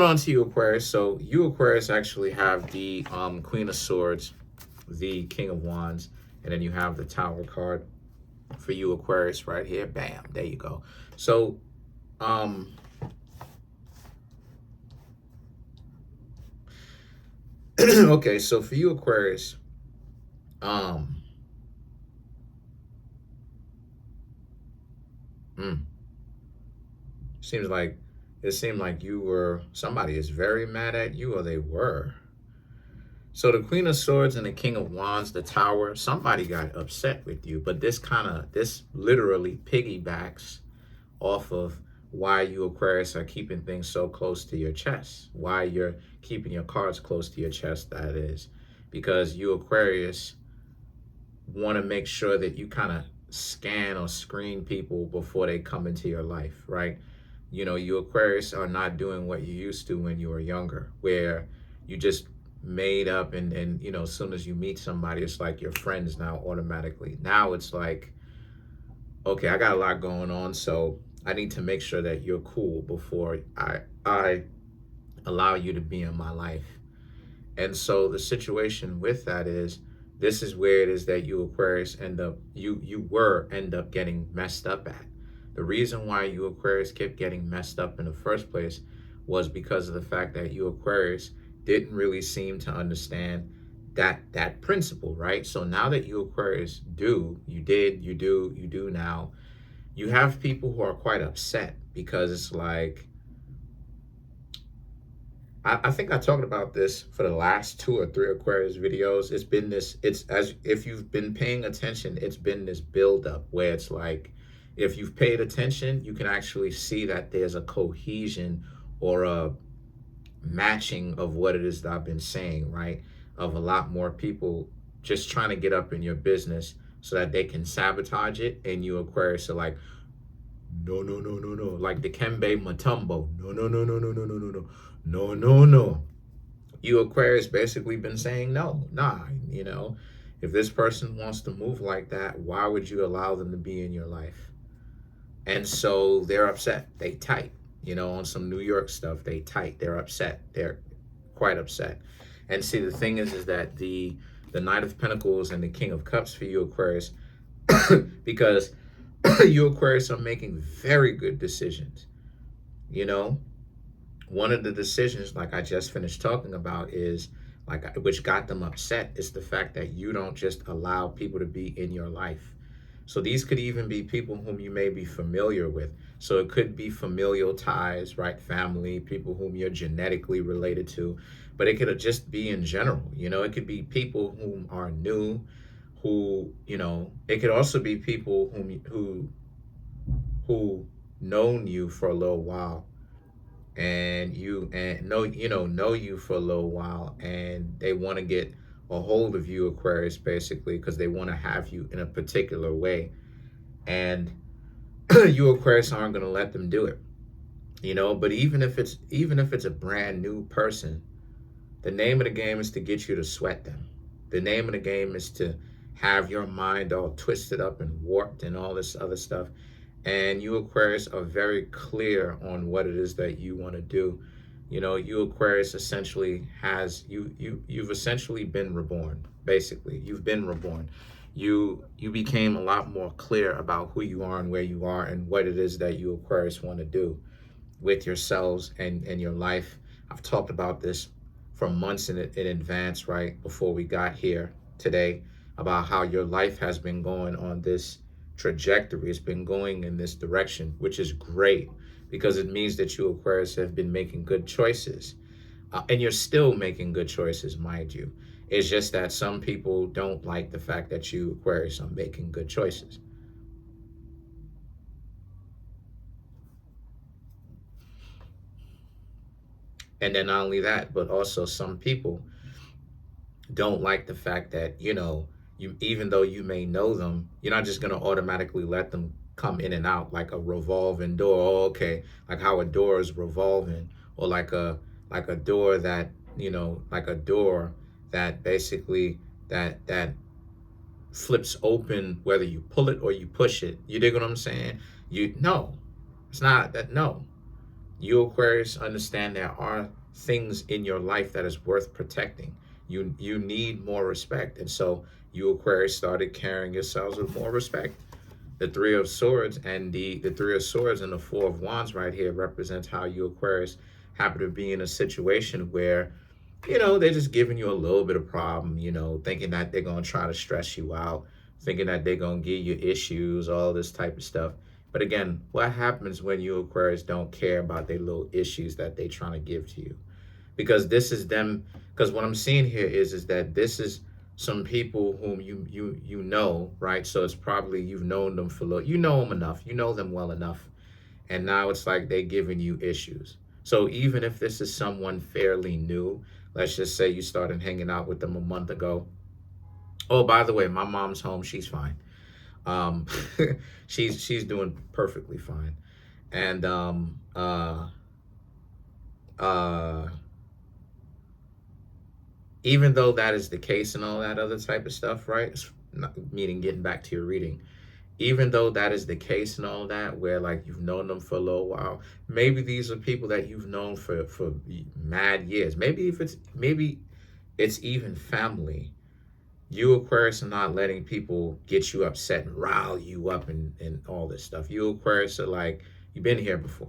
On to you, Aquarius. So you, Aquarius, actually have the Queen of Swords, the King of Wands, and then you have the Tower card for you, Aquarius, right here. Bam, there you go. So okay, so for you, Aquarius, um mm, seems like it seemed like you were somebody is very mad at you, or they were. So the Queen of Swords and the King of Wands, the Tower, somebody got upset with you, but this literally piggybacks off of why you, Aquarius, are keeping things so close to your chest, why you're keeping your cards close to your chest, that is, because you, Aquarius, want to make sure that you kind of scan or screen people before they come into your life, right? You know, you, Aquarius, are not doing what you used to when you were younger, where you just made up and you know, as soon as you meet somebody, it's like you're friends now automatically. Now it's like, okay, I got a lot going on, so I need to make sure that you're cool before I allow you to be in my life. And so the situation with that is, this is where it is that you, Aquarius, end up getting messed up at. The reason why you, Aquarius, kept getting messed up in the first place was because of the fact that you, Aquarius, didn't really seem to understand that principle, right? So now that you, Aquarius, you do now, you have people who are quite upset because it's like, I think I talked about this for the last 2 or 3 Aquarius videos. It's as if you've been paying attention, it's been this buildup where it's like, if you've paid attention, you can actually see that there's a cohesion or a matching of what it is that I've been saying, right? Of a lot more people just trying to get up in your business so that they can sabotage it. And you, Aquarius, are like, no, no, no, no, no. Like the Kembe Matumbo. No, no, no, no, no, no, no, no, no. No, no, no. You, Aquarius, basically been saying no. Nah, you know, if this person wants to move like that, why would you allow them to be in your life? And so they're upset. They tight. You know, on some New York stuff, they tight. They're upset. They're quite upset. And see, the thing is that the Knight of Pentacles and the King of Cups for you, Aquarius, because you, Aquarius, are making very good decisions. You know, one of the decisions, like I just finished talking about, is like, which got them upset, is the fact that you don't just allow people to be in your life. So these could even be people whom you may be familiar with. So it could be familial ties, right? Family, people whom you're genetically related to, but it could just be in general. You know, it could be people whom are new, who, you know, it could also be people who known you for a little while, and know you for a little while, and they want to get a hold of you, Aquarius, basically because they want to have you in a particular way, and you, Aquarius, aren't going to let them do it. You know, but even if it's a brand new person, the name of the game is to get you to sweat them. The name of the game is to have your mind all twisted up and warped and all this other stuff. And you, Aquarius, are very clear on what it is that you want to do. You know, you, Aquarius, essentially you've essentially been reborn. Basically, you've been reborn. You became a lot more clear about who you are and where you are and what it is that you, Aquarius, want to do with yourselves and your life. I've talked about this for months in advance, right before we got here today, about how your life has been going on this trajectory. It's been going in this direction, which is great because it means that you, Aquarius, have been making good choices. And you're still making good choices, mind you. It's just that some people don't like the fact that you, Aquarius, are making good choices. And then not only that, but also some people don't like the fact that, you know, you, even though you may know them, you're not just going to automatically let them come in and out like a revolving door. Oh, okay, like how a door is revolving, or like a door that, you know, like a door that basically that flips open whether you pull it or you push it. You dig what I'm saying? You, no, it's not that. No, You Aquarius understand there are things in your life that is worth protecting. You need more respect. And so you Aquarius started carrying yourselves with more respect. The Three of Swords and the Three of Swords and the Four of Wands right here represents how you Aquarius happen to be in a situation where, they're just giving you a little bit of problem, thinking that they're going to try to stress you out, thinking that they're going to give you issues, all this type of stuff. But again, what happens when you Aquarius don't care about their little issues that they trying to give to you? Because this is them. Because what I'm seeing here is that this is some people whom you know, right? So it's probably you've known them for you know them enough, you know them well enough, and now it's like they're giving you issues. So even if this is someone fairly new, let's just say you started hanging out with them a month ago. Oh, by the way, my mom's home. She's fine. Um, she's doing perfectly fine, and uh, even though that is the case and all that other type of stuff, right? Meaning getting back to your reading, even though that is the case and all that, where like you've known them for a little while, maybe these are people that you've known for mad years. Maybe it's even family. You Aquarius are not letting people get you upset and rile you up and all this stuff. You Aquarius are like, you've been here before.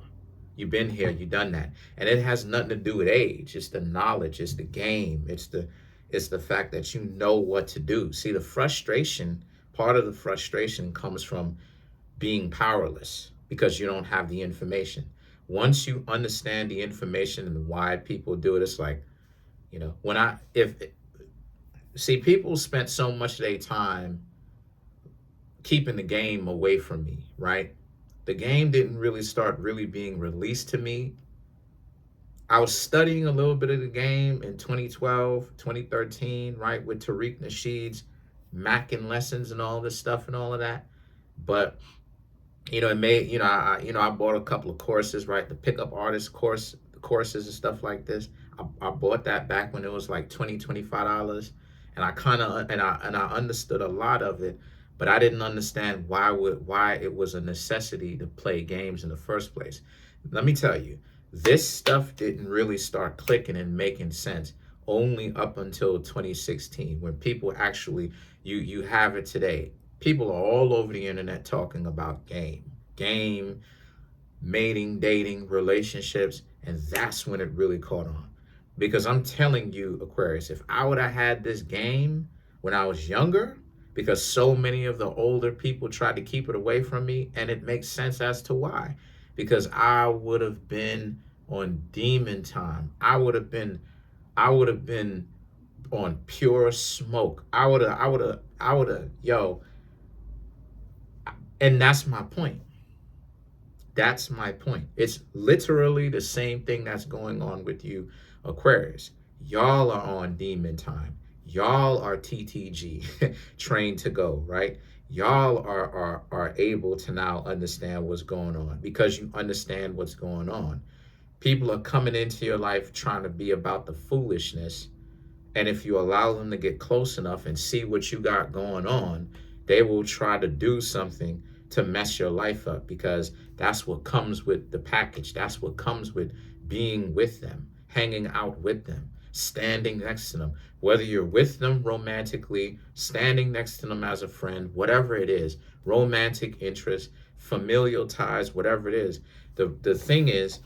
You've been here, you've done that. And it has nothing to do with age. It's the knowledge, it's the game, it's the fact that you know what to do. See, the frustration, part of the frustration comes from being powerless because you don't have the information. Once you understand the information and why people do it, it's like, see, people spent so much of their time keeping the game away from me, right? The game didn't really start really being released to me. I was studying a little bit of the game in 2012, 2013, right, with Tariq Nasheed's Mackin lessons and all this stuff and all of that. But it made, I bought a couple of courses, right, the pickup artist courses and stuff like this. I bought that back when it was like $25, and I kind of and I understood a lot of it, but I didn't understand why it was a necessity to play games in the first place. Let me tell you, this stuff didn't really start clicking and making sense only up until 2016, when people actually, you have it today. People are all over the internet talking about game, mating, dating, relationships, and that's when it really caught on. Because I'm telling you, Aquarius, if I would have had this game when I was younger, because so many of the older people tried to keep it away from me, and it makes sense as to why. Because I would have been on demon time. I would have been on pure smoke. I would have, and that's my point. That's my point. It's literally the same thing that's going on with you, Aquarius. Y'all are on demon time. Y'all are TTG, trained to go, right? Y'all are able to now understand what's going on. Because you understand what's going on, people are coming into your life trying to be about the foolishness. And if you allow them to get close enough and see what you got going on, they will try to do something to mess your life up, because that's what comes with the package. That's what comes with being with them, hanging out with them, standing next to them. Whether you're with them romantically, standing next to them as a friend, whatever it is, romantic interest, familial ties, whatever it is. The thing is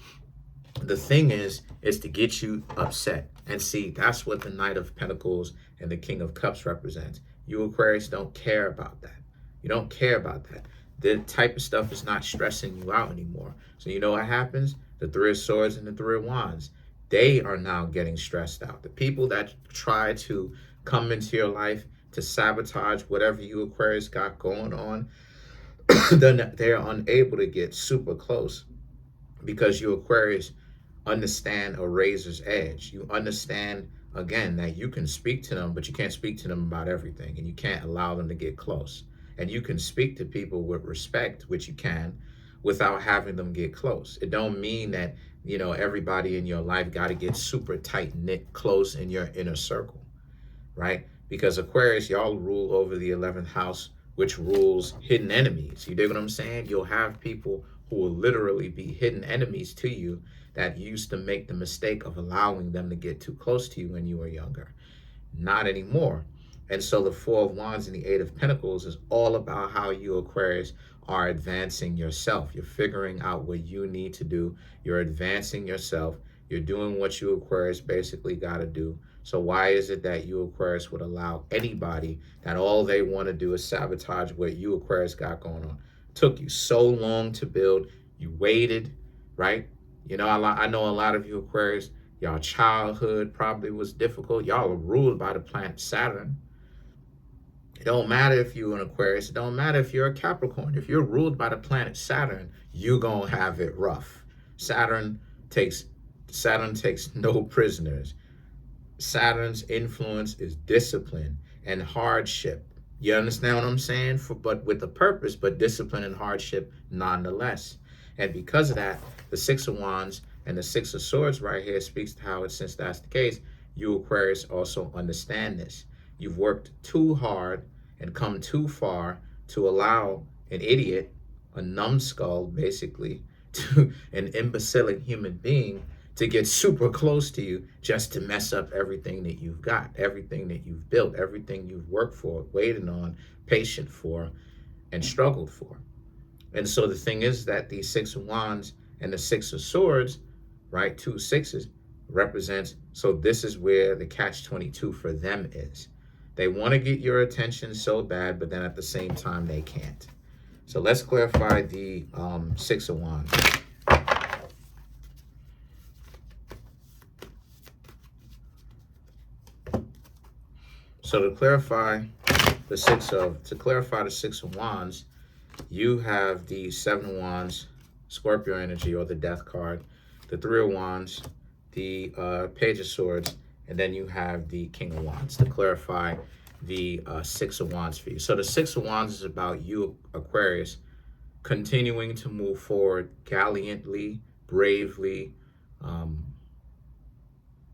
to get you upset. And see, that's what the Knight of Pentacles and the King of Cups represents. You Aquarius don't care about that. You don't care about that. The type of stuff is not stressing you out anymore. So you know what happens? The Three of Swords and the Three of Wands, they are now getting stressed out. The people that try to come into your life to sabotage whatever you Aquarius got going on, then they're unable to get super close, because you Aquarius understand a razor's edge. You understand, again, that you can speak to them, but you can't speak to them about everything, and you can't allow them to get close. And you can speak to people with respect, which you can, without having them get close. It don't mean that, everybody in your life got to get super tight knit close in your inner circle, right? Because Aquarius, y'all rule over the 11th house, which rules hidden enemies. You dig what I'm saying? You'll have people who will literally be hidden enemies to you that used to make the mistake of allowing them to get too close to you when you were younger. Not anymore. And so the Four of Wands and the Eight of Pentacles is all about how you, Aquarius, are advancing yourself. You're figuring out what you need to do. You're advancing yourself. You're doing what you, Aquarius, basically got to do. So why is it that you, Aquarius, would allow anybody that all they want to do is sabotage what you, Aquarius, got going on? Took you so long to build. You waited, right? You know, I know a lot of you, Aquarius, y'all childhood probably was difficult. Y'all are ruled by the planet Saturn. It don't matter if you're an Aquarius. It don't matter if you're a Capricorn. If you're ruled by the planet Saturn, you're going to have it rough. Saturn takes no prisoners. Saturn's influence is discipline and hardship. You understand what I'm saying? But with a purpose, but discipline and hardship nonetheless. And because of that, the Six of Wands and the Six of Swords right here speaks to how, since that's the case, you, Aquarius, also understand this. You've worked too hard and come too far to allow an idiot, a numbskull, basically, to an imbecilic human being to get super close to you just to mess up everything that you've got, everything that you've built, everything you've worked for, waited on, patient for, and struggled for. And so the thing is that the Six of Wands and the Six of Swords, right, two sixes, represents, so this is where the catch-22 for them is. They want to get your attention so bad, but then at the same time, they can't. So let's clarify the Six of Wands. So to clarify the Six of Wands, you have the Seven of Wands, Scorpio energy, or the Death card, the Three of Wands, the Page of Swords, and then you have the King of Wands to clarify the Six of Wands for you. So the Six of Wands is about you, Aquarius, continuing to move forward gallantly, bravely,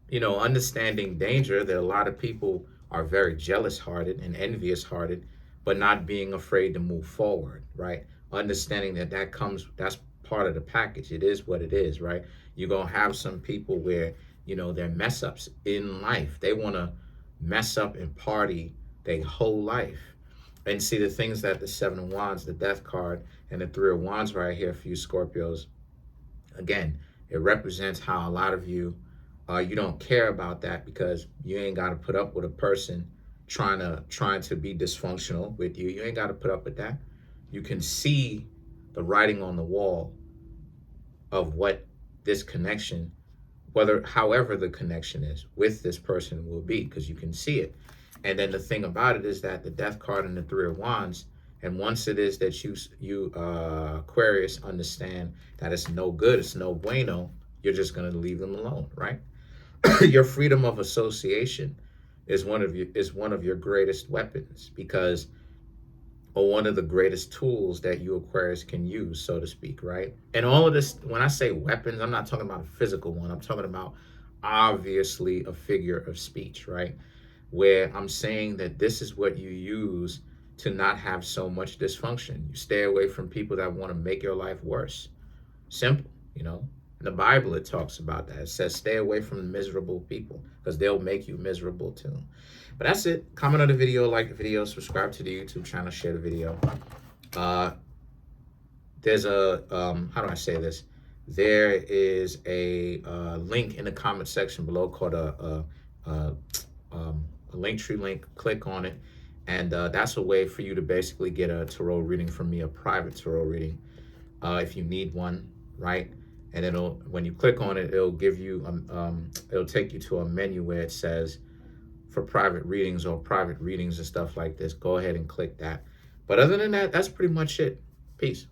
you know, understanding danger that a lot of people are very jealous-hearted and envious-hearted, but not being afraid to move forward, right? Understanding that that's part of the package. It is what it is, right? You're going to have some people where, you know, they're mess-ups in life. They want to mess up and party their whole life. And see, the things that the Seven of Wands, the Death card, and the Three of Wands right here for you Scorpios, again, it represents how a lot of you, you don't care about that because you ain't got to put up with a person trying to be dysfunctional with you. You ain't got to put up with that. You can see the writing on the wall of what this connection, however the connection is with this person will be, because you can see it. And then the thing about it is that the Death card and the Three of Wands, and once it is that you Aquarius understand that it's no good, it's no bueno, you're just going to leave them alone, right? Your freedom of association is one of your greatest weapons, or one of the greatest tools that you Aquarius can use, so to speak, right? And all of this, when I say weapons, I'm not talking about a physical one. I'm talking about obviously a figure of speech, right? Where I'm saying that this is what you use to not have so much dysfunction. You stay away from people that want to make your life worse. Simple, you know? In the Bible, it talks about that. It says, stay away from miserable people because they'll make you miserable too. But that's it. Comment on the video, like the video, subscribe to the YouTube channel, share the video. There's a, how do I say this? There is a link in the comment section below called a Linktree link. Click on it. And that's a way for you to basically get a tarot reading from me, a private tarot reading, if you need one, right? And when you click on it, it'll give you, it'll take you to a menu where it says for private readings or private readings and stuff like this. Go ahead and click that. But other than that, that's pretty much it. Peace.